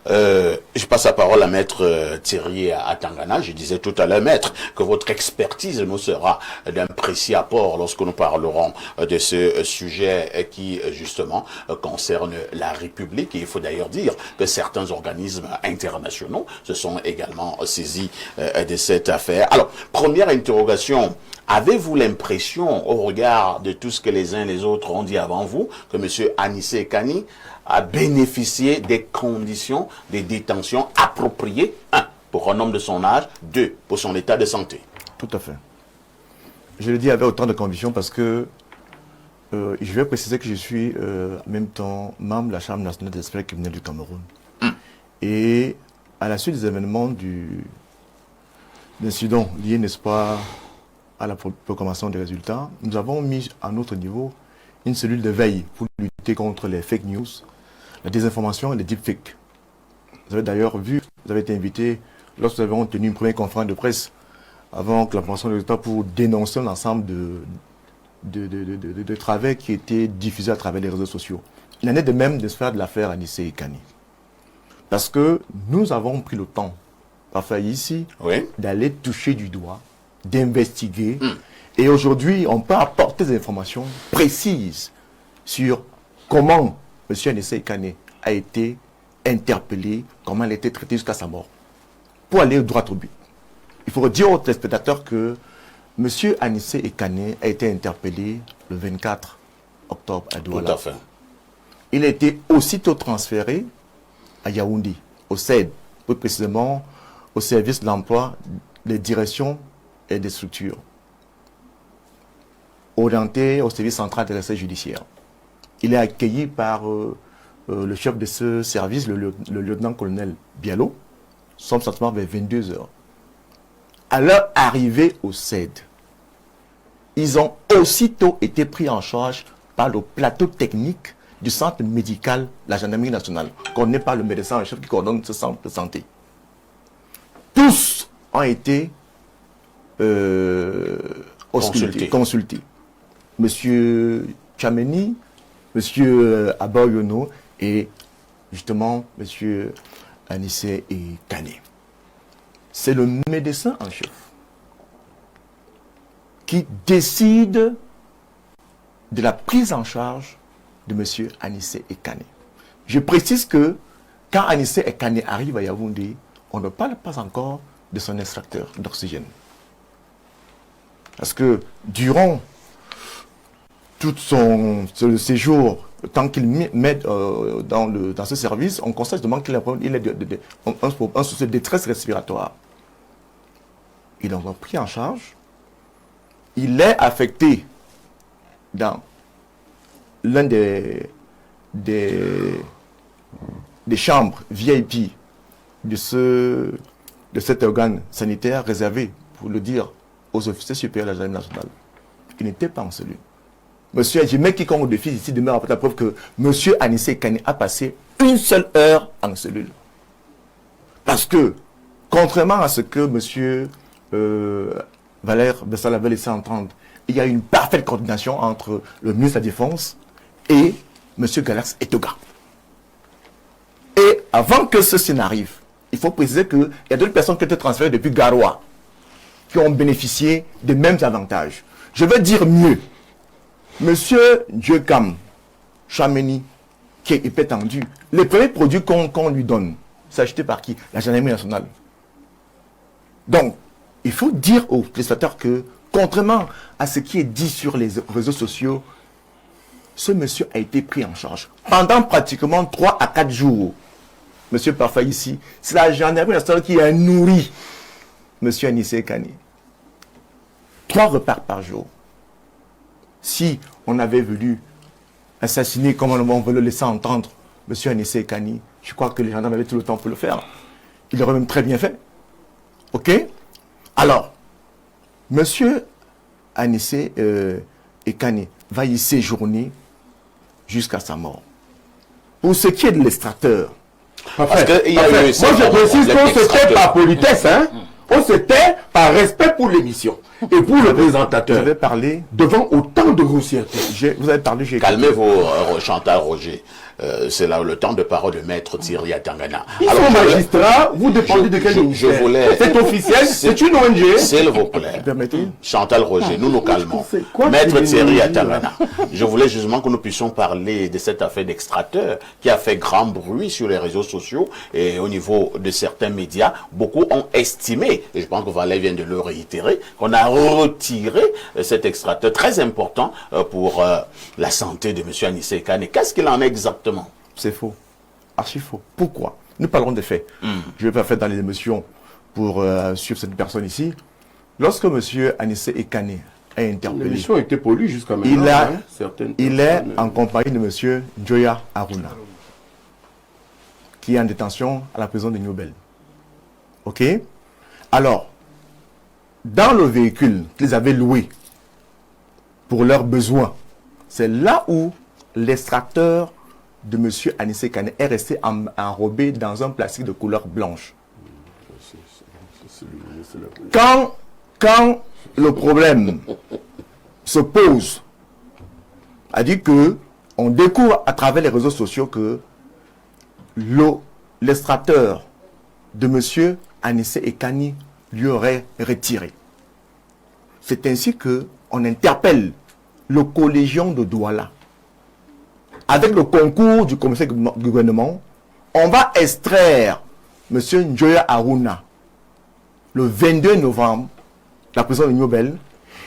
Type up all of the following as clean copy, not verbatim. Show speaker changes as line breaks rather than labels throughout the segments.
Je passe la parole à Maître Thierry Atangana. Je disais tout à l'heure, Maître, que votre expertise nous sera d'un précieux apport lorsque nous parlerons de ce sujet qui, justement, concerne la République. Et il faut d'ailleurs dire que certains organismes internationaux se sont également saisis de cette affaire. Alors, première interrogation. Avez-vous l'impression, au regard de tout ce que les uns et les autres ont dit avant vous, que M. Anissé Kani a bénéficié des conditions de détention appropriées, 1, pour un homme de son âge, 2, pour son état de santé?
Tout à fait. Je le dis avec autant de conviction parce que je vais préciser que je suis en même temps membre de la Chambre nationale des experts criminels du Cameroun. Et à la suite des événements d'incidents liés, n'est-ce pas, à la proclamation des résultats, nous avons mis à notre niveau une cellule de veille pour lutter contre les fake news, la désinformation et les deepfakes. Vous avez d'ailleurs vu, vous avez été invité lorsque nous avons tenu une première conférence de presse avant que la proclamation des résultats pour dénoncer l'ensemble de travers qui étaient diffusés à travers les réseaux sociaux. Il en est de même de se faire de l'affaire Anissé Kani. Parce que nous avons pris le temps, parfois ici, d'aller toucher du doigt, d'investiguer. Et aujourd'hui, on peut apporter des informations précises sur comment M. Anissé Kani a été interpellé, comment il a été traité jusqu'à sa mort. Pour aller droit au but. Il faut dire aux téléspectateurs que M. Anissé Kani a été interpellé le 24 octobre à Douala.
Tout à fait.
Il a été aussitôt transféré à Yaoundé, au CED, plus précisément au service de l'emploi, des directions et des structures, orienté au service central des recherches judiciaires. Il est accueilli par le chef de ce service, le lieutenant-colonel Bialo, son certainement vers 22 heures. À leur arrivée au CED, ils ont aussitôt été pris en charge par le plateau technique du centre médical de la gendarmerie nationale, coordonné par le médecin en chef qui coordonne ce centre de santé. Tous ont été consultés. Monsieur Chameni, Monsieur Abayono et justement Monsieur Anissé Kani. C'est le médecin en chef qui décide de la prise en charge de M. Anissé Kani. Je précise que quand Anissé Kani arrive à Yaoundé, on ne parle pas encore de son extracteur d'oxygène. Parce que durant tout son séjour, tant qu'il met dans ce service, on constate qu'il a un souci de détresse respiratoire. Ils l'ont pris en charge. Il est affecté dans l'un des chambres VIP de cet organe sanitaire réservé, pour le dire, aux officiers supérieurs de la gendarmerie nationale. Il n'était pas en cellule. Monsieur, je mets quiconque au défi ici demeure la preuve que Monsieur Anissé Kani a passé une seule heure en cellule. Parce que, contrairement à ce que Monsieur Valère Bessal avait laissé entendre, il y a une parfaite coordination entre le ministre de la Défense et M. Galax Etoga. Et avant que ceci n'arrive, il faut préciser qu'il y a d'autres personnes qui ont été transférées depuis Garoua, qui ont bénéficié des mêmes avantages. Je veux dire mieux. M. Djekam Chameni, qui est épais tendu, les premiers produits qu'on lui donne, c'est acheté par qui? La gendarmerie nationale. Donc, il faut dire aux téléspectateurs que, contrairement à ce qui est dit sur les réseaux sociaux, ce monsieur a été pris en charge pendant pratiquement 3 à 4 jours. Monsieur Parfait ici, c'est la gendarmerie nationale qui a nourri monsieur Anissé Kani. 3 repas par jour. Si on avait voulu assassiner, comme on veut le laisser entendre, monsieur Anissé Kani, je crois que les gendarmes avaient tout le temps pour le faire. Il aurait même très bien fait. Ok? Alors, monsieur Anissé Kani va y séjourner jusqu'à sa mort. Pour ce qui est de l'extracteur,
parce que moi je précise qu'on se tait par politesse, hein? On se tait par respect pour l'émission. Et pour le
Vous
présentateur,
avez parlé,
devant autant de grossièreté,
vous avez parlé, j'ai
Calmez-vous, Chantal Roger. C'est là le temps de parole de Maître Thierry Atangana.
ils sont magistrats, vous dépendez de quel ministère? C'est officiel, c'est une ONG.
S'il vous plaît.
Permettez.
Chantal Roger, nous nous calmons.
C'est quoi
Maître
qui
Thierry
vient de
Atangana, je voulais justement que nous puissions parler de cette affaire d'extracteur qui a fait grand bruit sur les réseaux sociaux et au niveau de certains médias. Beaucoup ont estimé, et je pense que Valais vient de le réitérer, qu'on a retiré cet extracteur très important pour la santé de M. Anissé Kane. Qu'est-ce qu'il en est exactement?
C'est faux. Archi faux. Pourquoi? Nous parlons des faits. Je ne vais pas faire dans les émotions pour suivre cette personne ici. Lorsque M. Anissé Kane est interpellé,
L'émission a été polie jusqu'à maintenant.
il est en compagnie de M. Njoya Aruna, qui est en détention à la prison de Nobel. OK? Alors, dans le véhicule qu'ils avaient loué pour leurs besoins, c'est là où l'extracteur de M. Anissé Kane est resté enrobé dans un plastique de couleur blanche. Quand le problème se pose, a dit que on découvre à travers les réseaux sociaux que l'extracteur de M. Anissé Kane lui aurait retiré. C'est ainsi que on interpelle le collégion de Douala. Avec le concours du commissaire du gouvernement, on va extraire M. Njoya Aruna le 22 novembre, la prison de Nobel.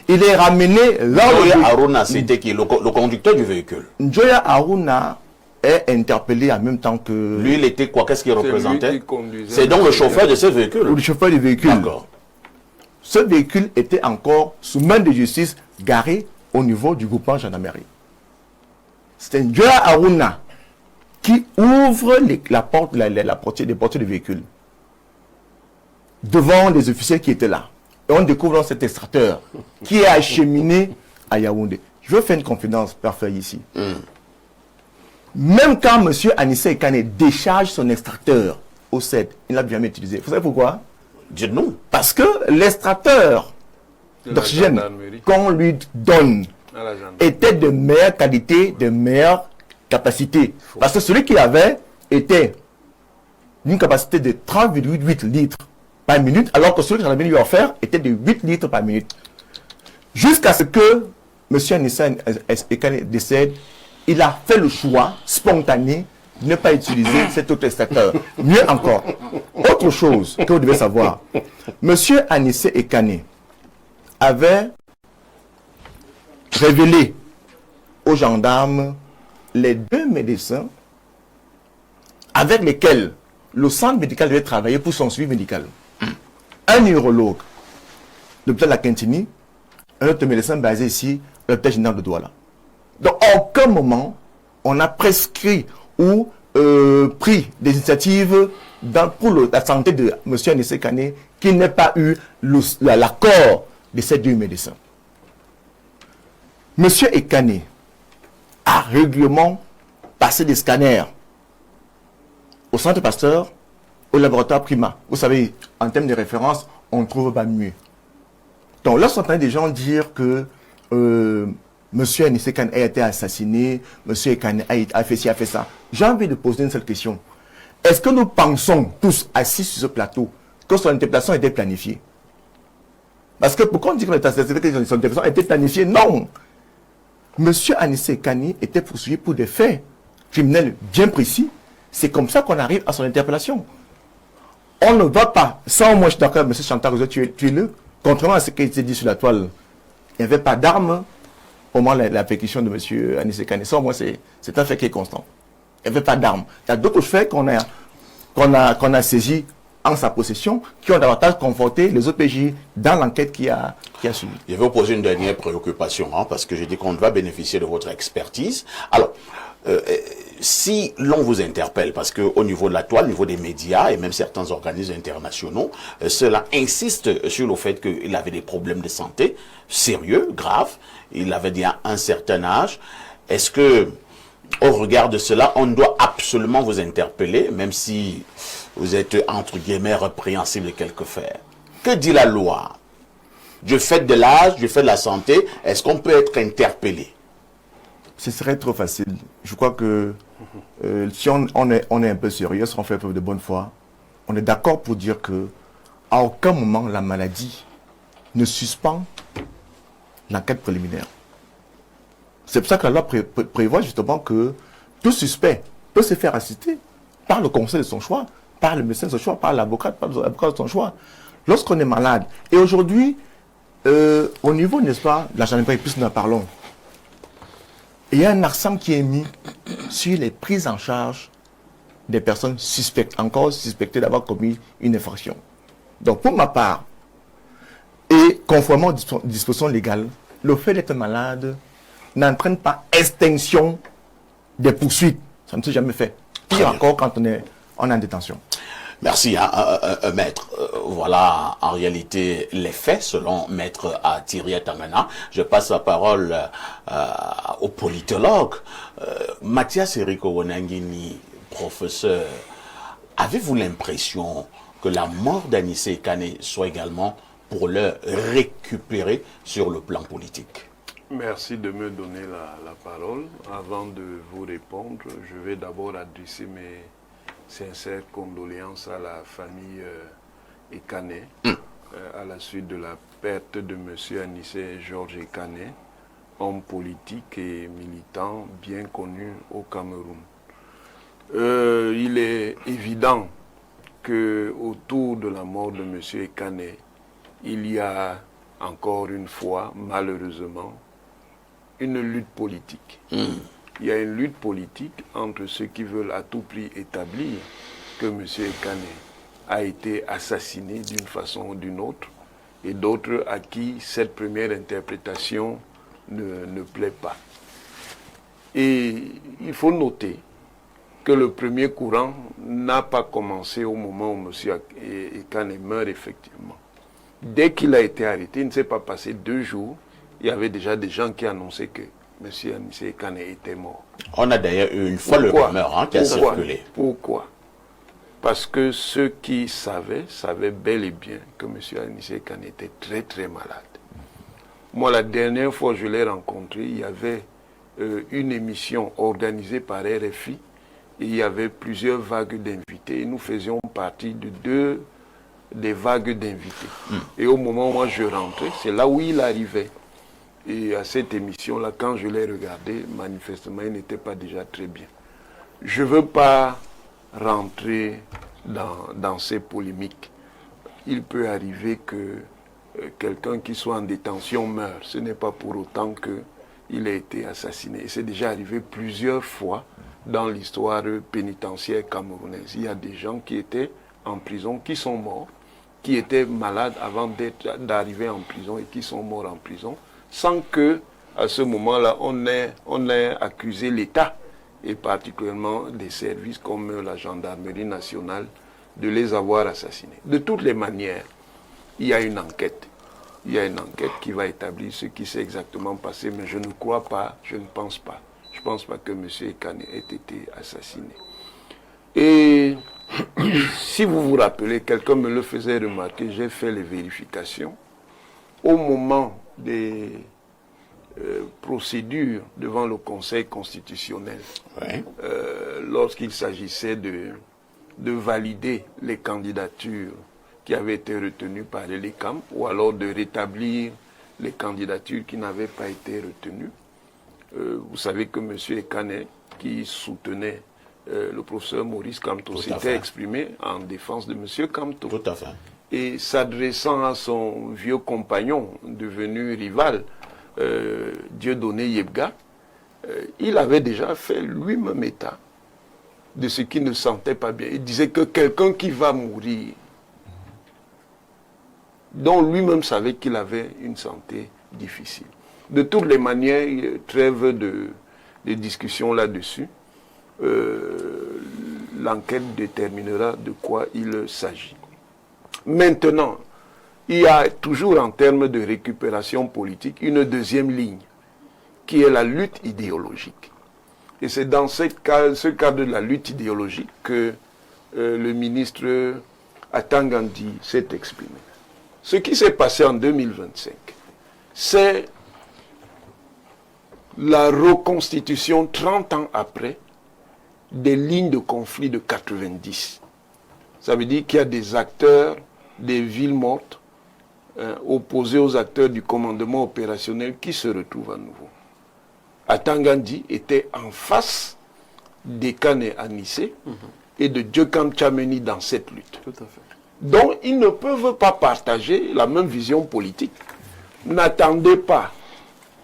Il est ramené là où...
Njoya Aruna, c'était qui? Le conducteur du véhicule.
Njoya Aruna est interpellé en même temps que...
Lui, il était quoi? Qu'est-ce qu'il représentait?
lui qui conduisait.
C'est donc le chauffeur de ce véhicule.
Le chauffeur du véhicule.
D'accord.
Ce véhicule était encore sous main de justice garé au niveau du groupement gendarmerie. C'est Njoya Aruna qui ouvre la porte, des portières du véhicule devant les officiers qui étaient là. Et on découvre cet extracteur qui est acheminé à Yaoundé. Je veux faire une confidence parfaite ici. Même quand M. Anissé Kane décharge son extracteur au CED, il ne l'a jamais utilisé. Vous savez pourquoi?
Dites-nous.
Parce que l'extracteur
De la
d'oxygène
gendarmerie.
qu'on lui donne
À la gendarmerie.
était de meilleure qualité, de meilleure capacité. Parce que celui qu'il avait était d'une capacité de 30,8 litres par minute, alors que celui que j'en avais lui offert était de 8 litres par minute. Jusqu'à ce que M. Anissé Kane décède, il a fait le choix spontané de ne pas utiliser cet autre extracteur. Mieux encore, autre chose que vous devez savoir, M. Anissé Kane avait révélé aux gendarmes les 2 médecins avec lesquels le centre médical devait travailler pour son suivi médical. Un neurologue, l'hôpital de la Quintini, un autre médecin basé ici, l'hôpital général de Douala. Donc, à aucun moment, on a prescrit ou pris des initiatives pour la santé de M. Anissé Kane qui n'ait pas eu l'accord de ces 2 médecins. M. Ekane a régulièrement passé des scanners au centre Pasteur, au laboratoire Prima. Vous savez, en termes de référence, on ne trouve pas mieux. Donc, lorsqu'on entend des gens dire que M. Anissé Kane a été assassiné, M. Kane a fait ci, a fait ça, j'ai envie de poser une seule question. Est-ce que nous pensons tous assis sur ce plateau que son interpellation était planifiée? Parce que pourquoi on dit que son interpellation a été planifiée? Non! M. Anissé Kane était poursuivi pour des faits criminels bien précis. C'est comme ça qu'on arrive à son interpellation. On ne va pas, sans moi je suis d'accord avec M. Chantal, tuez-le. Contrairement à ce qui a été dit sur la toile, il n'y avait pas d'armes au moment de la perquisition de M. Anissé Kane. Ça, au moins, c'est un fait qui est constant. Il n'y avait pas d'armes. Il y a d'autres faits qu'on a saisis en sa possession qui ont davantage conforté les OPJ dans l'enquête qui a suivi.
Je vais vous poser une dernière préoccupation, parce que j'ai dit qu'on va bénéficier de votre expertise. Alors, si l'on vous interpelle, parce qu'au niveau de la toile, au niveau des médias et même certains organismes internationaux, cela insiste sur le fait qu'il avait des problèmes de santé sérieux, graves. Il avait déjà un certain âge. Est-ce que, au regard de cela, on doit absolument vous interpeller, même si vous êtes, entre guillemets, répréhensible de quelques faits? Que dit la loi? du fait de l'âge, du fait de la santé, est-ce qu'on peut être interpellé?
Ce serait trop facile. Je crois que si on est un peu sérieux, si on fait preuve de bonne foi, on est d'accord pour dire que à aucun moment la maladie ne suspend l'enquête préliminaire. C'est pour ça que la loi prévoit justement que tout suspect peut se faire assister par le conseil de son choix, par le médecin de son choix, par l'avocat de son choix, lorsqu'on est malade. Et aujourd'hui, au niveau, n'est-ce pas, de la gendarmerie, puisque nous en parlons, il y a un accent qui est mis sur les prises en charge des personnes suspectes, encore suspectées d'avoir commis une infraction. Donc, pour ma part, et conformément aux dispositions légales, le fait d'être malade n'entraîne pas extinction des poursuites. Ça ne s'est jamais fait. Pire encore quand on est en détention.
Merci, maître. Voilà, en réalité, les faits, selon maître Thierry Atangana. Je passe la parole au politologue. Mathias Eriko Wonangini, professeur, avez-vous l'impression que la mort d'Anissé Kane soit également pour le récupérer sur le plan politique?
Merci de me donner la parole. Avant de vous répondre, je vais d'abord adresser mes sincères condoléances à la famille Ekane à la suite de la perte de M. Anissé Georges Ekane, homme politique et militant bien connu au Cameroun. Il est évident que autour de la mort de M. Ekane, il y a encore une fois, malheureusement, une lutte politique. Il y a une lutte politique entre ceux qui veulent à tout prix établir que M. Ekane a été assassiné d'une façon ou d'une autre, et d'autres à qui cette première interprétation ne plaît pas. Et il faut noter que le premier courant n'a pas commencé au moment où M. Ekane meurt effectivement. Dès qu'il a été arrêté, il ne s'est pas passé 2 jours, il y avait déjà des gens qui annonçaient que M. Anissé Kane était mort.
On a d'ailleurs eu une fois le rumeur qui a circulé.
Pourquoi? Parce que ceux qui savaient bel et bien que M. Anissé Kane était très très malade. Moi, la dernière fois que je l'ai rencontré, il y avait une émission organisée par RFI et il y avait plusieurs vagues d'invités. Et nous faisions partie de 2 des vagues d'invités. Et au moment où moi je rentrais, c'est là où il arrivait. Et à cette émission-là, quand je l'ai regardé, manifestement, il n'était pas déjà très bien. Je ne veux pas rentrer dans ces polémiques. Il peut arriver que quelqu'un qui soit en détention meure. Ce n'est pas pour autant qu'il a été assassiné. Et c'est déjà arrivé plusieurs fois dans l'histoire pénitentiaire camerounaise. Il y a des gens qui étaient en prison, qui sont morts, qui étaient malades avant d'arriver en prison et qui sont morts en prison, sans que, à ce moment-là, on ait accusé l'État, et particulièrement des services comme la gendarmerie nationale, de les avoir assassinés. De toutes les manières, il y a une enquête. Il y a une enquête qui va établir ce qui s'est exactement passé, mais je ne crois pas, je ne pense pas. Je ne pense pas que M. Ekane ait été assassiné. Et si vous vous rappelez, quelqu'un me le faisait remarquer, j'ai fait les vérifications. Au moment des procédures devant le Conseil constitutionnel, lorsqu'il s'agissait de valider les candidatures qui avaient été retenues par l'ELECAM, ou alors de rétablir les candidatures qui n'avaient pas été retenues, vous savez que M. Ekane, qui soutenait le professeur Maurice Kamto, s'était exprimé en défense de M. Kamto.
Tout à fait.
Et s'adressant à son vieux compagnon, devenu rival, Dieudonné Yebga, il avait déjà fait lui-même état de ce qu'il ne sentait pas bien. Il disait que quelqu'un qui va mourir, dont lui-même savait qu'il avait une santé difficile. De toutes les manières, il y a trêve de discussion là-dessus. L'enquête déterminera de quoi il s'agit. Maintenant, il y a toujours en termes de récupération politique une deuxième ligne, qui est la lutte idéologique. Et c'est dans ce cadre de la lutte idéologique que le ministre Atangandi s'est exprimé. ce qui s'est passé en 2025, c'est la reconstitution 30 ans après des lignes de conflit de 90. Ça veut dire qu'il y a des acteurs des villes mortes opposés aux acteurs du commandement opérationnel qui se retrouvent à nouveau. Atangandi était en face d'Ekane Anissé et de Djokam Tchameni dans cette lutte.
Tout à fait.
Donc, ils ne peuvent pas partager la même vision politique. N'attendez pas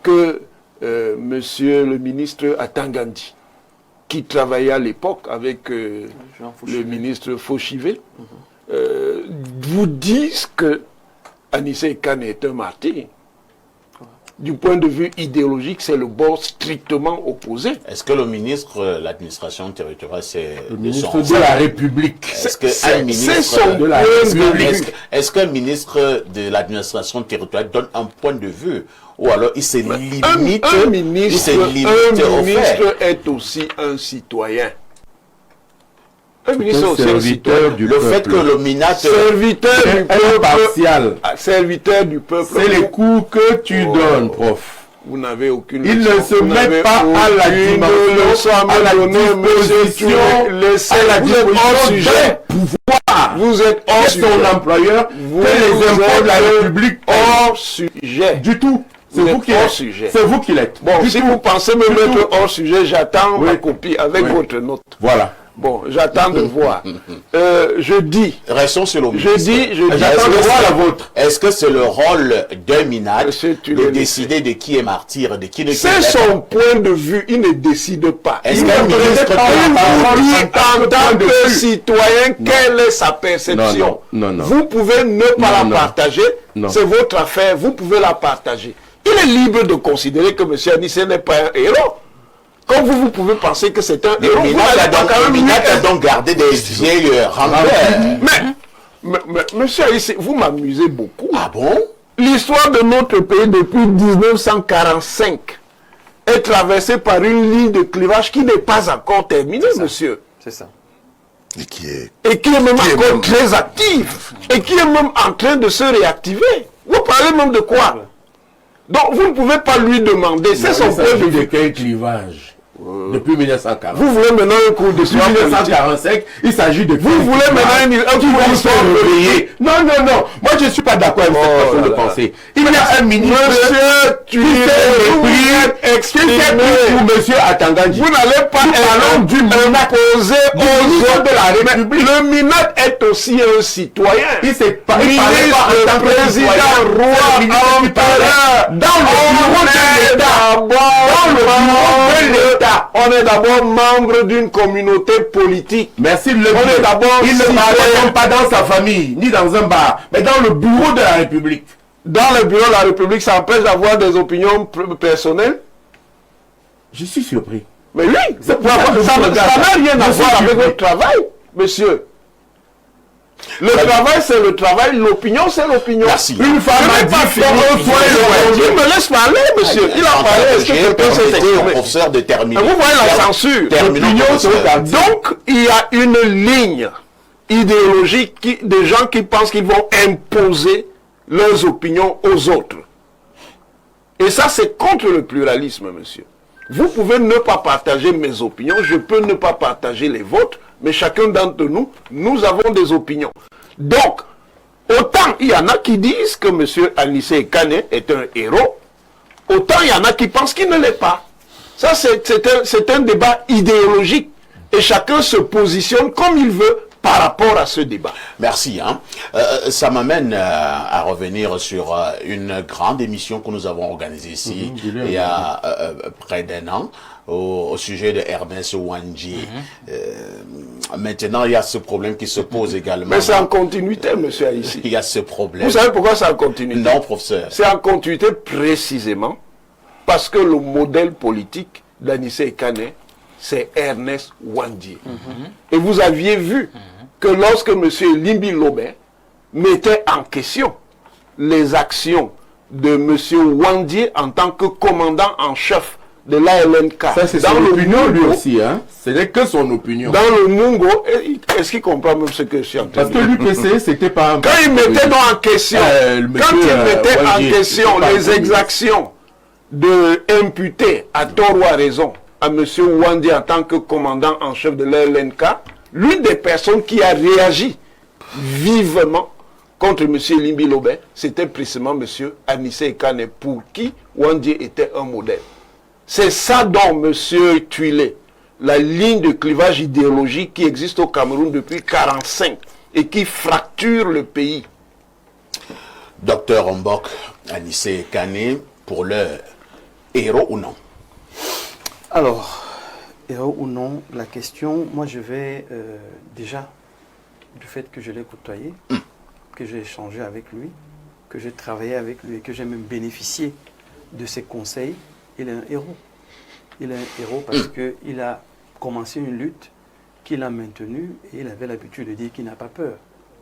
que monsieur le ministre Atangandi, qui travaillait à l'époque avec le ministre Fauchivé, vous dise que Anissé Ekane est un martyr. Du point de vue idéologique, c'est le bord strictement opposé.
Est-ce que le ministre de l'administration territoriale, c'est
le ministre de la République?
Est-ce qu'un ministre
de la République,
est-ce qu'un ministre de l'administration territoriale donne un point de vue, ou alors il se limite?
Un ministre est aussi un citoyen. Un ministre aussi un citoyen.
Le fait que le MINAT
serviteur du peuple,
impartial,
serviteur du peuple,
c'est les coups que tu donnes, prof.
Vous n'avez aucune
Il
leçon.
ne se met pas à la dimension, à la disposition,
vous êtes hors sujet.
Pouvoir.
Vous êtes hors sujet.
Son employeur
Vous
fait les impôts de la République
hors sujet.
du tout. C'est vous qui
hors
l'êtes.
sujet.
C'est vous qui l'êtes.
Bon, si vous pensez me mettre hors sujet, j'attends ma copie avec votre note.
Voilà.
Bon, j'attends de voir. Je dis.
Restons sur le
Je dis.
J'attends de voir la vôtre.
Est-ce que c'est le rôle d'un MINAT de décider de qui est martyr, de qui ne
c'est son point de vue, il ne décide pas.
Est-ce qu'un ministre
vous dit en tant que citoyen quelle est sa perception?
Non.
Vous pouvez ne pas la partager, c'est votre affaire, vous pouvez la partager. Il est libre de considérer que M. Anissé n'est pas un héros. Comme vous pouvez penser que c'est un héros.
Le MINAT a donc gardé des vieilles rampères.
Mais monsieur Anissé, vous m'amusez beaucoup.
Ah bon?
L'histoire de notre pays depuis 1945 est traversée par une ligne de clivage qui n'est pas encore terminée, monsieur.
C'est ça.
Et qui est
même encore très active. Et qui est même en train de se réactiver. Vous parlez même de quoi? Donc vous ne pouvez pas lui demander. C'est son point de vue.
Quel clivage? Depuis 1940.
Vous voulez maintenant un cours d'histoire politique?
1945, il s'agit de...
Vous voulez maintenant un cours d'histoire politique?
Non. Moi, je ne suis pas d'accord avec cette façon de penser. Il y a un ministre...
Monsieur, tu es exprimé
pour monsieur Atangandi.
Vous n'allez pas imposer aux autres de la République. Le MINAT est aussi un citoyen.
Il s'est pas...
Ministre, président, roi, empereur.
Dans le bureau de l'État.
On est d'abord membre d'une communauté politique.
Merci de le
On est d'abord
il ne parle pas dans sa famille, ni dans un bar, mais dans le bureau de la République.
Dans le bureau de la République, ça empêche d'avoir des opinions personnelles?
Je suis surpris.
Mais oui, ça n'a rien à voir avec votre travail, monsieur. Le travail, c'est le travail, l'opinion, c'est l'opinion.
Merci.
Une femme a dit, il me laisse parler, monsieur. Il a parlé, est-ce que quelqu'un s'est exprimé?
Professeur de terminer.
Vous voyez la censure. Donc, il y a une ligne idéologique des gens qui pensent qu'ils vont imposer leurs opinions aux autres. Et ça, c'est contre le pluralisme, monsieur. Vous pouvez ne pas partager mes opinions, je peux ne pas partager les vôtres, mais chacun d'entre nous, nous avons des opinions. Donc, autant il y en a qui disent que M. Anissé Ekane est un héros, autant il y en a qui pensent qu'il ne l'est pas. Ça, c'est un débat idéologique. Et chacun se positionne comme il veut par rapport à ce débat.
Merci. Ça m'amène à revenir sur une grande émission que nous avons organisée ici il y a près d'un an au sujet de Ernest Ouandji. Maintenant, il y a ce problème qui se pose également.
Mais c'est en continuité, monsieur Haïssi.
Il y a ce problème.
Vous savez pourquoi c'est en continuité?
Non, professeur.
C'est en continuité précisément parce que le modèle politique d'Anissé Ekane, c'est Ernest Ouandji. Et vous aviez vu que lorsque M. Limbi Lobé mettait en question les actions de M. Ouandji en tant que commandant en chef de l'ALNK.
Ça, c'est son opinion, lui aussi. Hein. Ce n'est que son opinion.
Dans le Mungo, est-ce qu'il comprend même ce que je suis en train de dire?
Parce que l'UPC, c'était pas un...
Quand il mettait en question, les exactions imputés à tort ou à raison à M. Ouandi en tant que commandant en chef de l'ALNK, l'une des personnes qui a réagi vivement contre M. Limbi Lobé, c'était précisément M. Anissé Kane, pour qui Ouandi était un modèle. C'est ça dont M. Tuilé, la ligne de clivage idéologique qui existe au Cameroun depuis 1945 et qui fracture le pays.
Docteur Ombok, Anissé Kane, pour l'heure, héros ou non?
Alors, héros ou non, la question, moi je vais déjà, du fait que je l'ai côtoyé, que j'ai échangé avec lui, que j'ai travaillé avec lui et que j'ai même bénéficié de ses conseils, il est un héros. Il est un héros parce qu'il a commencé une lutte qu'il a maintenue et il avait l'habitude de dire qu'il n'a pas peur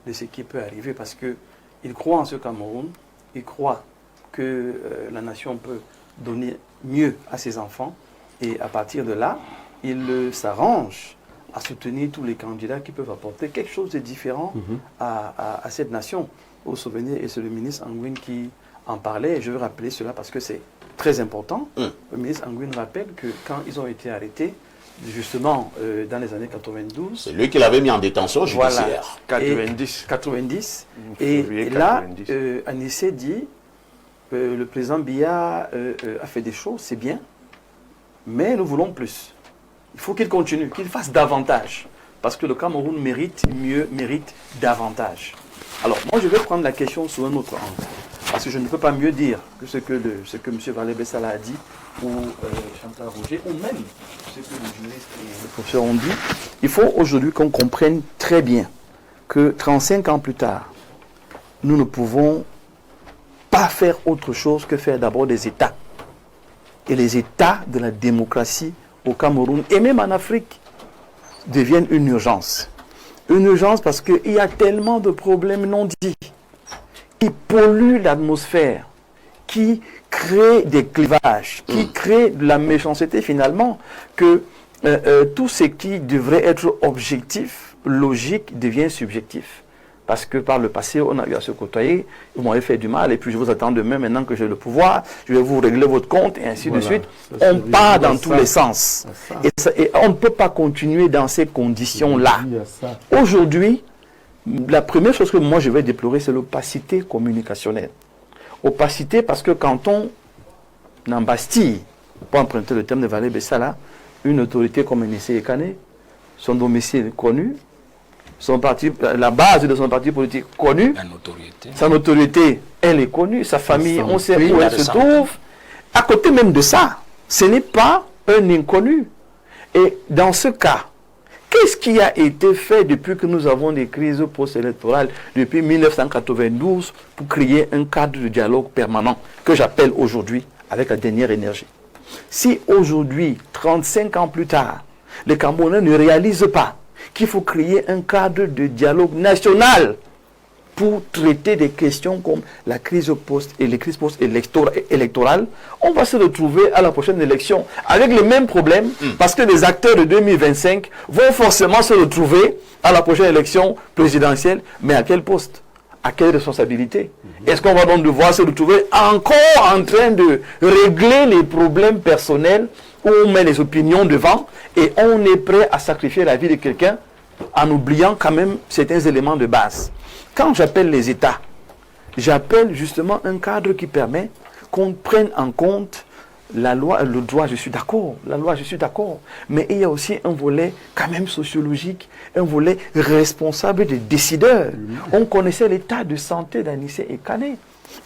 de ce qui peut arriver parce qu'il croit en ce Cameroun, il croit que la nation peut donner mieux à ses enfants et à partir de là, il s'arrange à soutenir tous les candidats qui peuvent apporter quelque chose de différent à cette nation. Au souvenir, et c'est le ministre Anguine qui en parlait, et je veux rappeler cela parce que c'est très important. Le ministre Anguine rappelle que quand ils ont été arrêtés, justement dans les années 92...
C'est lui qui l'avait mis en détention judiciaire.
Voilà, 90. Et là, Anissé dit, le président Biya a fait des choses, c'est bien, mais nous voulons plus. Il faut qu'il continue, qu'il fasse davantage. Parce que le Cameroun mérite mieux, mérite davantage. Alors, moi, je vais prendre la question sous un autre angle. Parce que je ne peux pas mieux dire que ce que M. Valé Bessala a dit, ou Chantal Roger, ou même ce que le juriste et le professeur ont dit. Il faut aujourd'hui qu'on comprenne très bien que 35 ans plus tard, nous ne pouvons pas faire autre chose que faire d'abord des États. Et les États de la démocratie au Cameroun et même en Afrique deviennent une urgence. Une urgence parce qu'il y a tellement de problèmes non dits qui polluent l'atmosphère, qui créent des clivages, qui créent de la méchanceté finalement, que tout ce qui devrait être objectif, logique, devient subjectif. Parce que par le passé, on a eu à se côtoyer, vous m'avez fait du mal, et puis je vous attends demain, maintenant que j'ai le pouvoir, je vais vous régler votre compte, et ainsi de suite. On part dans tous les sens. Et on ne peut pas continuer dans ces conditions-là. Aujourd'hui, la première chose que moi je vais déplorer, c'est l'opacité communicationnelle. Opacité parce que quand on embastille, pour emprunter le terme de Valé Bessala, une autorité comme Anissé Kane, son domicile est connu, son parti, la base de son parti politique connue, sa notoriété, elle est connue, sa famille, on sait où elle se trouve. À côté même de ça, ce n'est pas un inconnu. Et dans ce cas, qu'est-ce qui a été fait depuis que nous avons des crises post-électorales, depuis 1992, pour créer un cadre de dialogue permanent, que j'appelle aujourd'hui, avec la dernière énergie? Si aujourd'hui, 35 ans plus tard, les Camerounais ne réalisent pas qu'il faut créer un cadre de dialogue national pour traiter des questions comme la crise et les crises post-électorales, on va se retrouver à la prochaine élection avec les mêmes problèmes parce que les acteurs de 2025 vont forcément se retrouver à la prochaine élection présidentielle, mais à quel poste? À quelle responsabilité? Est-ce qu'on va donc devoir se retrouver encore en train de régler les problèmes personnels où on met les opinions devant et on est prêt à sacrifier la vie de quelqu'un en oubliant quand même certains éléments de base? Quand j'appelle les États, j'appelle justement un cadre qui permet qu'on prenne en compte la loi, le droit, je suis d'accord, la loi, je suis d'accord, mais il y a aussi un volet quand même sociologique, un volet responsable des décideurs. On connaissait l'état de santé d'Anissé Kane.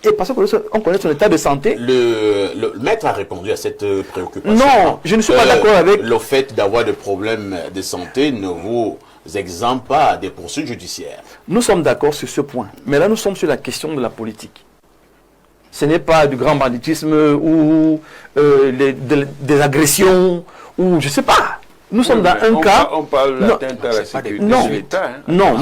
Et parce qu'on connaît son état de santé...
Le maître a répondu à cette préoccupation.
Non, je ne suis pas d'accord avec...
Le fait d'avoir des problèmes de santé ne vous exempte pas des poursuites judiciaires.
Nous sommes d'accord sur ce point. Mais là, nous sommes sur la question de la politique. Ce n'est pas du grand banditisme ou des agressions ou je ne sais pas. Nous sommes dans un cas...
On parle d'atteinte à la sécurité de l'État.
Non,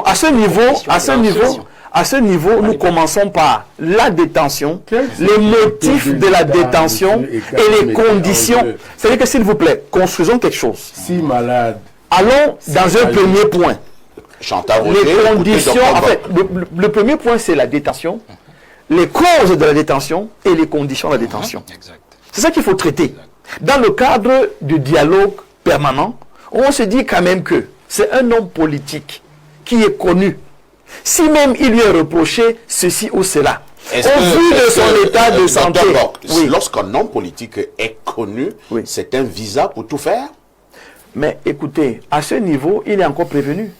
à ce à ce niveau, nous commençons par la détention, les motifs de la détention et les conditions. C'est-à-dire que, s'il vous plaît, construisons quelque chose.
Si malade.
Allons dans un premier point.
Chantal
Les
Roger,
conditions, en fait, le premier point, c'est la détention, les causes de la détention et les conditions de la détention. C'est ça qu'il faut traiter. Dans le cadre du dialogue permanent, on se dit quand même que c'est un homme politique qui est connu. Si même il lui est reproché ceci ou cela, au vu de son état de santé.
Oui. Lorsqu'un homme politique est connu, c'est un visa pour tout faire?
Mais écoutez, à ce niveau, il est encore prévenu.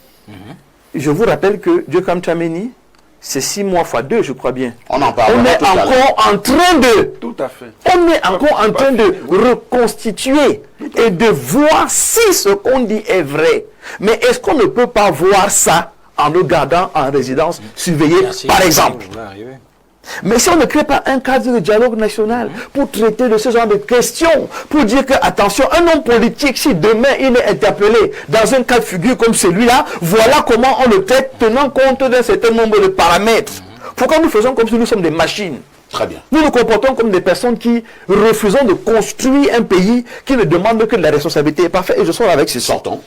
Je vous rappelle que Dieucam Tchameni, c'est 6 mois x 2, je crois bien.
On en parle.
On est encore en train de...
Tout à fait.
On est encore en train de reconstituer et de voir si ce qu'on dit est vrai. Mais est-ce qu'on ne peut pas voir ça en nous gardant en résidence surveillée, par exemple? Mais si on ne crée pas un cadre de dialogue national pour traiter de ce genre de questions, pour dire que, attention, un homme politique, si demain il est interpellé dans un cas de figure comme celui-là, voilà comment on le traite, tenant compte d'un certain nombre de paramètres. Pourquoi nous faisons comme si nous sommes des machines?
Très bien.
Nous nous comportons comme des personnes qui refusons de construire un pays qui ne demande que de la responsabilité. Parfait, et je sors avec ce sortant.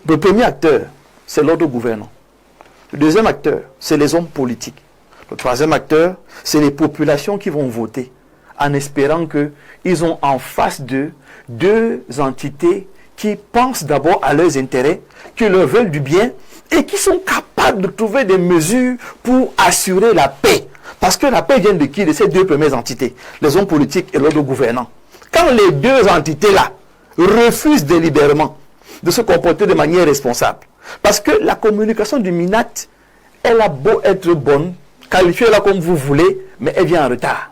Le premier acteur, c'est l'ordre gouvernant. Le deuxième acteur, c'est les hommes politiques. Le troisième acteur, c'est les populations qui vont voter, en espérant qu'ils ont en face d'eux 2 entités qui pensent d'abord à leurs intérêts, qui leur veulent du bien et qui sont capables de trouver des mesures pour assurer la paix. Parce que la paix vient de qui? De ces 2 premières entités, les hommes politiques et l'ordre gouvernant. Quand les 2 entités-là refusent délibérément de se comporter de manière responsable, parce que la communication du MINAT, elle a beau être bonne, qualifiez-la comme vous voulez, mais elle vient en retard.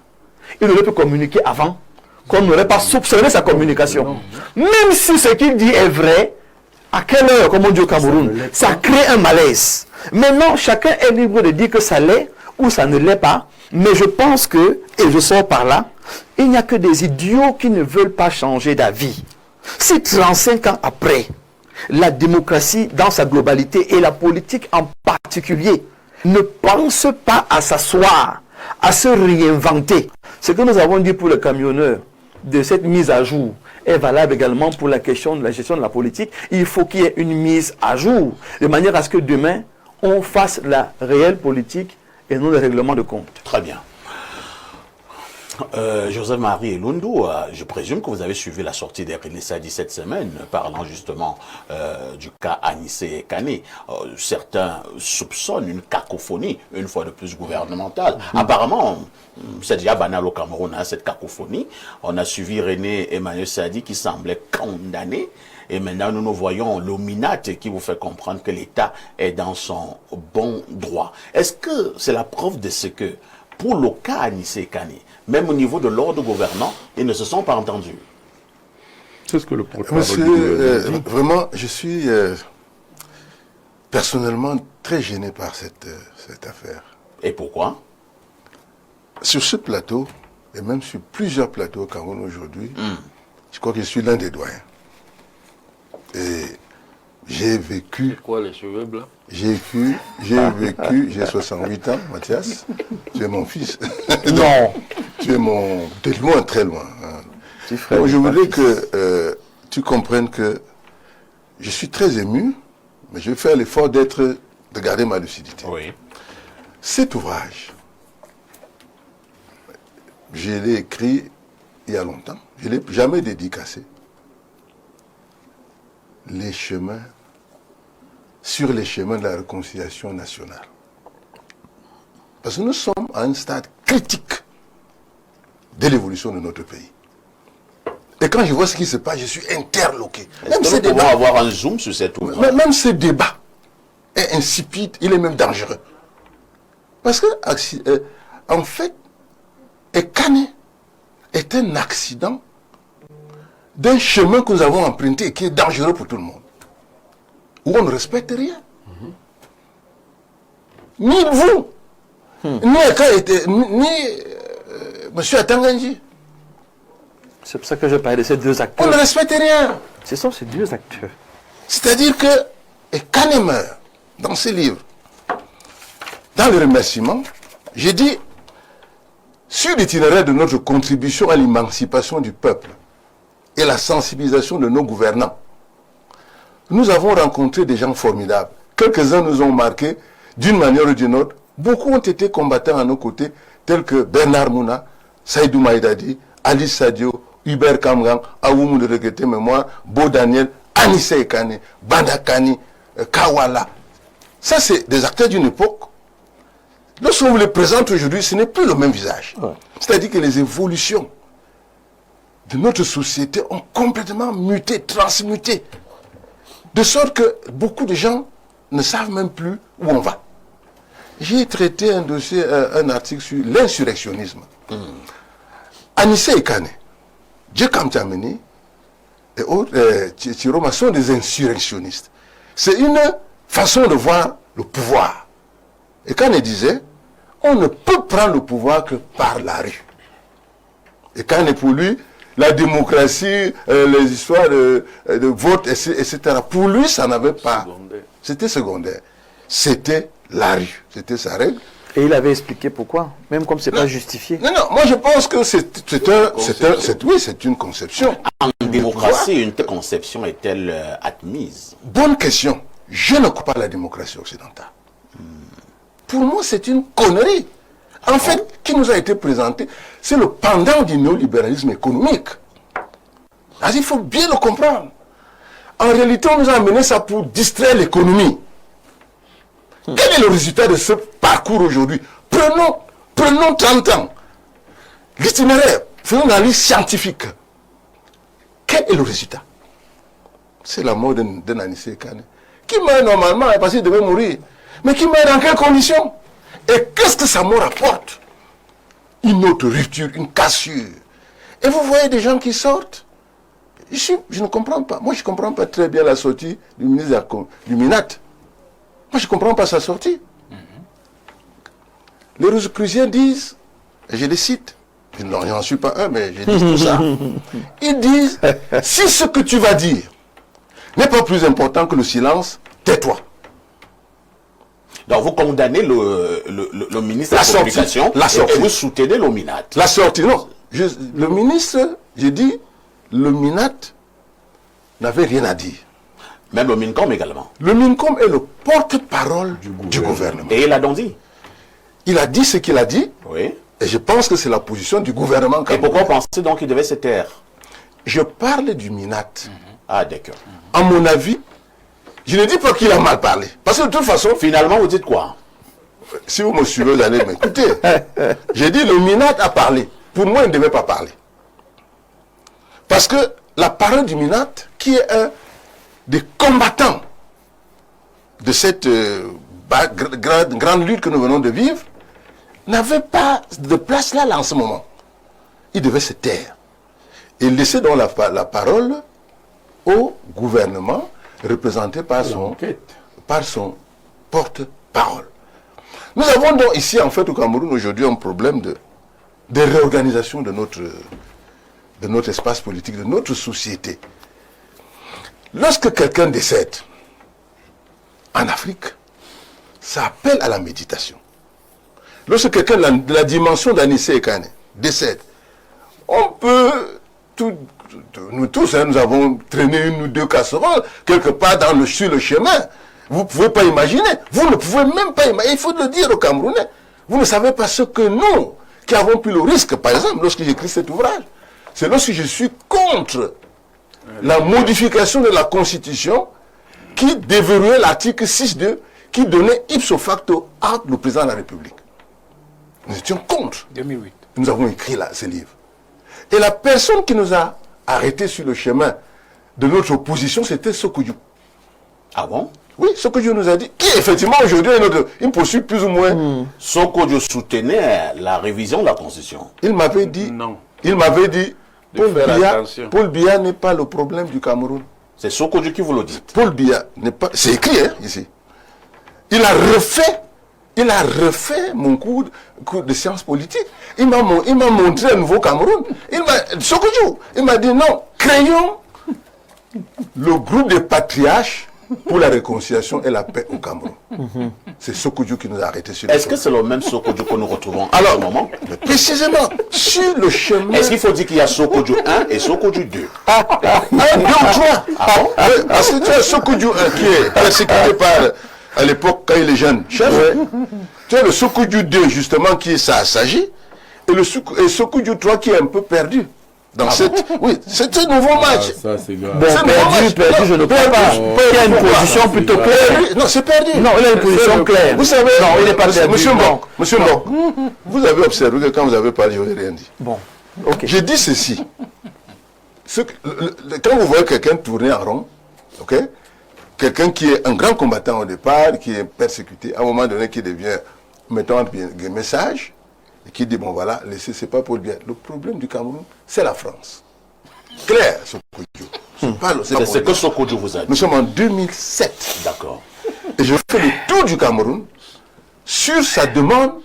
Il aurait pu communiquer avant, qu'on n'aurait pas soupçonné sa communication. Même si ce qu'il dit est vrai, à quelle heure, comme on dit au Cameroun, ça crée un malaise. Maintenant, chacun est libre de dire que ça l'est ou ça ne l'est pas, mais je pense que, et je sors par là, il n'y a que des idiots qui ne veulent pas changer d'avis. Si 35 ans après, la démocratie dans sa globalité et la politique en particulier ne pense pas à s'asseoir, à se réinventer. Ce que nous avons dit pour le camionneur de cette mise à jour est valable également pour la question de la gestion de la politique. Il faut qu'il y ait une mise à jour, de manière à ce que demain, on fasse la réelle politique et non le règlement de compte.
Très bien. Joseph-Marie Elundu, je présume que vous avez suivi la sortie d'René Sadi cette semaine, parlant justement du cas Anissé Kane. Certains soupçonnent une cacophonie, une fois de plus gouvernementale. Apparemment, c'est déjà banal au Cameroun, hein, cette cacophonie. On a suivi René Emmanuel Sadi qui semblait condamné. Et maintenant, nous voyons l'OMINAT qui vous fait comprendre que l'État est dans son bon droit. Est-ce que c'est la preuve de ce que, pour le cas Anissé Kane, même au niveau de l'ordre gouvernant, ils ne se sont pas entendus?
C'est ce que le porte-parole
Monsieur,
du gouvernement dit.
vraiment, je suis personnellement très gêné par cette affaire.
Et pourquoi?
Sur ce plateau, et même sur plusieurs plateaux au Cameroun aujourd'hui, je crois que je suis l'un des doyens. Et j'ai vécu...
C'est quoi les cheveux blancs?
J'ai vécu, j'ai 68 ans, Mathias. Tu es mon fils.
Non.
Tu es mon... Tu es loin, très loin. Hein.
Frère,
donc, je voudrais que tu comprennes que je suis très ému, mais je vais faire l'effort de garder ma lucidité.
Oui.
Cet ouvrage, je l'ai écrit il y a longtemps. Je ne l'ai jamais dédicacé. Les chemins, sur les chemins de la réconciliation nationale. Parce que nous sommes à un stade critique de l'évolution de notre pays. Et quand je vois ce qui se passe, je suis interloqué.
Est-ce que nous pouvons avoir un zoom sur cet ouvrage?
Même ce débat est insipide, il est même dangereux. Parce que, en fait, Kane est un accident d'un chemin que nous avons emprunté et qui est dangereux pour tout le monde. Où on ne respecte rien. Ni vous, ni M. Atanganji.
C'est pour ça que je parlais de ces 2 acteurs.
On ne respecte rien.
Ce sont ces 2 acteurs.
C'est-à-dire que Kane meurt dans ses livres. dans le remerciement, j'ai dit, sur l'itinéraire de notre contribution à l'émancipation du peuple et la sensibilisation de nos gouvernants, nous avons rencontré des gens formidables. Quelques-uns nous ont marqués d'une manière ou d'une autre. Beaucoup ont été combattants à nos côtés, tels que Bernard Mouna, Saïdou Maïdadi, Alice Sadio, Hubert Kamgang, Aoumou de regretter mémoire, Beau Daniel, Anissé Ekane, Bandakani, Kawala. Ça, c'est des acteurs d'une époque. Lorsqu'on vous les présente aujourd'hui, ce n'est plus le même visage. Ouais. C'est-à-dire que les évolutions de notre société ont complètement muté, transmuté. De sorte que beaucoup de gens ne savent même plus où on va. J'ai traité un dossier, un article sur l'insurrectionnisme. Anissé Ekane, Djekam Tchameni et autres, Chiroma sont des insurrectionnistes. C'est une façon de voir le pouvoir. Et Ekane disait, on ne peut prendre le pouvoir que par la rue. Et Ekane, pour lui, la démocratie, les histoires de vote, etc., pour lui, ça n'avait pas... C'était secondaire. C'était la rue. C'était sa règle.
Et il avait expliqué pourquoi, même comme ce n'est pas justifié.
Non, moi je pense que c'est une conception.
En démocratie, une telle conception est-elle admise?
Bonne question. Je ne crois pas à la démocratie occidentale. Pour moi, c'est une connerie. En fait, qui nous a été présenté, c'est le pendant du néolibéralisme économique. Il faut bien le comprendre. En réalité, on nous a amené ça pour distraire l'économie. Quel est le résultat de ce parcours aujourd'hui? Prenons 30 ans. L'itinéraire, faisons une analyse scientifique. Quel est le résultat? C'est la mort d'un Anissé Ekane. Qui meurt normalement parce qu'il devait mourir. Mais qui meurt dans quelles conditions? Et qu'est-ce que sa mort apporte? Une autre rupture, une cassure. Et vous voyez des gens qui sortent. Je ne comprends pas. Moi, je ne comprends pas très bien la sortie du ministre du Minat. Moi, je ne comprends pas sa sortie. Les Rosicruciens disent, et je les cite, je n'en suis pas un, mais je dis tout ça. Ils disent, si ce que tu vas dire n'est pas plus important que le silence, tais-toi.
Donc vous condamnez le ministre de la Communication et vous soutenez le Minat.
La sortie, non. Le ministre, j'ai dit, le Minat n'avait rien à dire.
Même le MINCOM également.
Le MINCOM est le porte-parole du gouvernement.
Et il a donc dit?
Il a dit ce qu'il a dit.
Oui.
Et je pense que c'est la position du gouvernement.
Et pourquoi pensez donc qu'il devait se taire?
Je parle du Minat.
Ah, d'accord.
À mon avis, je ne dis pas qu'il a mal parlé. Parce que de toute façon...
Finalement, vous dites quoi?
Si vous me suivez, vous allez m'écouter. J'ai dit le Minat a parlé. Pour moi, il ne devait pas parler. Parce que la parole du Minat, qui est un des combattants de cette grande lutte que nous venons de vivre, n'avait pas de place là en ce moment. Il devait se taire. Et laisser donc la parole au gouvernement représenté par son porte-parole. Nous avons donc ici, en fait, au Cameroun, aujourd'hui, un problème de réorganisation de notre espace politique, de notre société. Lorsque quelqu'un décède en Afrique, ça appelle à la méditation. Lorsque quelqu'un de la dimension d'Anissé Ekane décède, on peut, nous tous, nous avons traîné une ou deux casseroles quelque part sur le chemin. Vous ne pouvez pas imaginer. Vous ne pouvez même pas imaginer. Il faut le dire aux Camerounais. Vous ne savez pas ce que nous, qui avons pris le risque, par exemple, lorsque j'écris cet ouvrage, c'est lorsque je suis contre la modification de la Constitution qui déverrouillait l'article 6.2 qui donnait ipso facto à le président de la République. Nous étions contre.
2008.
Nous avons écrit ce livre. Et la personne qui nous a arrêtés sur le chemin de notre opposition, c'était Sokoudjou.
Ah bon?
Oui, Sokoudjou nous a dit, qui effectivement aujourd'hui, il poursuit plus ou moins.
Sokoudjou soutenait la révision de la Constitution.
Il m'avait dit,
non.
Il m'avait dit, Paul Biya n'est pas le problème du Cameroun.
C'est Sokoudjou qui vous le dit.
Paul Biya n'est pas... C'est écrit, hein, ici. Il a refait mon cours de sciences politiques. Il m'a montré un nouveau Cameroun. Sokoudjou, il m'a dit non, créons le groupe des patriarches pour la réconciliation et la paix au Cameroun. C'est Sokoudjou qui nous a arrêtés sur le
Est-ce que c'est le même Sokoudjou que nous retrouvons à ce moment?
Précisément, sur le chemin...
Est-ce qu'il faut dire qu'il y a Sokoudjou 1 et Sokoudjou 2?
1, 2 ou 3. Parce que tu as Sokoudjou 1 qui est persécuté par, à l'époque, quand il est jeune, chef. Tu as le Sokoudjou 2, justement, qui est s'agit, et Sokoudjou 3 qui est un peu perdu. Dans cette... Oui, c'est un nouveau match.
Ça, c'est grave.
Bon, perdu, je ne crois pas. Il y a une position plutôt claire.
Non, c'est perdu.
Non, il a une position claire.
Vous savez,
non, il n'est pas perdu.
Monsieur Mbok, vous avez observé que quand vous avez parlé, je n'ai rien dit.
Bon, ok.
J'ai dit ceci. Quand vous voyez quelqu'un tourner en rond, ok, quelqu'un qui est un grand combattant au départ, qui est persécuté, à un moment donné, qui devient, mettons, un message, et qui dit, bon voilà, laissez, c'est pas pour le bien. Le problème du Cameroun, c'est la France. Claire, Sokoudjou.
C'est que Sokoudjou vous a dit.
Nous sommes en 2007.
D'accord.
Et je fais le tour du Cameroun sur sa demande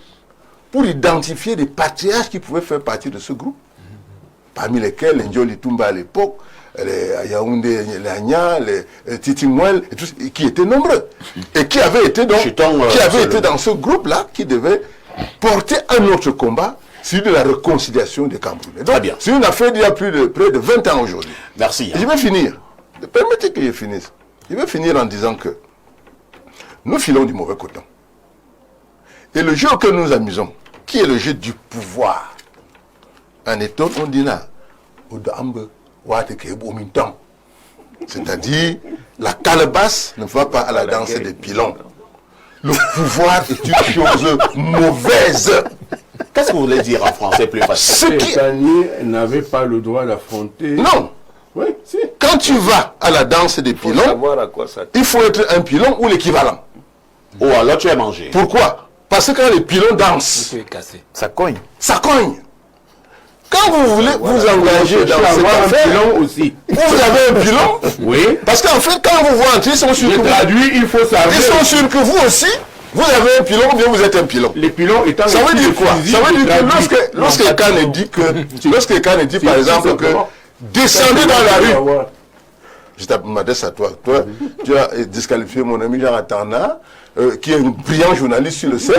pour identifier des patriarches qui pouvaient faire partie de ce groupe. Parmi lesquels les Ndioli Toumba à l'époque, les Yaoundé, les Agna, les Titimouel, qui étaient nombreux. Et qui avaient été, dans ce groupe-là, qui devait porter un autre combat, celui de la réconciliation des Camerounais.
Très bien.
C'est une affaire d'il y a près de 20 ans aujourd'hui.
Merci.
Et je vais finir. Permettez que je finisse. Je vais finir en disant que nous filons du mauvais coton. Et le jeu auquel nous nous amusons, qui est le jeu du pouvoir, en éton, on dit là, c'est-à-dire, la calebasse ne va pas à la danse des pilons. Le pouvoir est une chose mauvaise.
Qu'est-ce que vous voulez dire en français plus facile?
Ces derniers n'avaient pas le droit d'affronter.
Non.
Oui, si.
Quand tu vas à la danse des pilons, il faut être un pilon ou l'équivalent.
Ou alors tu es mangé.
Pourquoi? Parce que quand les pilons dansent,
Ça cogne.
ça cogne. Quand vous voulez vous engager dans cette affaire,
pilon aussi.
vous avez un pilon.
Oui.
Parce qu'en fait, quand vous vous entrez, ils sont sûrs que
il faut savoir.
ils sont sûrs que vous aussi, vous avez un pilon ou bien vous êtes un pilon.
Les pilons étant...
Ça veut dire quoi? Ça veut dire que lorsque Kane dit par exemple que descendez dans la rue, je m'adresse à toi. Toi, tu as disqualifié mon ami Jean Atana, qui est un brillant journaliste sur le site,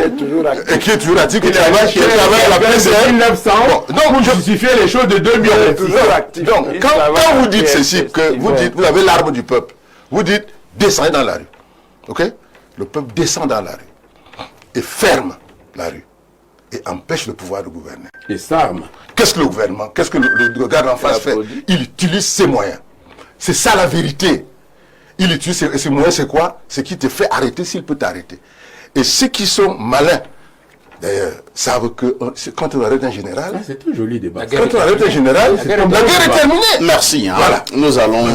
et qui est toujours actif, qui travaille à la presse
de 1900 pour justifier les choses de 2000.
Donc, quand vous dites ceci, que vous avez l'arme du peuple, vous dites descendez dans la rue. Ok? Le peuple descend dans la rue et ferme la rue et empêche le pouvoir de gouverner.
Et s'arme.
Qu'est-ce que le gouvernement, qu'est-ce que le garde en face fait? Il utilise ses moyens. C'est ça la vérité. Il utilise ses moyens, c'est quoi? C'est qu'il te fait arrêter s'il peut t'arrêter. Et ceux qui sont malins, d'ailleurs, savent que quand on arrête un général...
C'est un joli débat.
Quand on arrête un général, la guerre est terminée.
Merci. Voilà. Nous allons...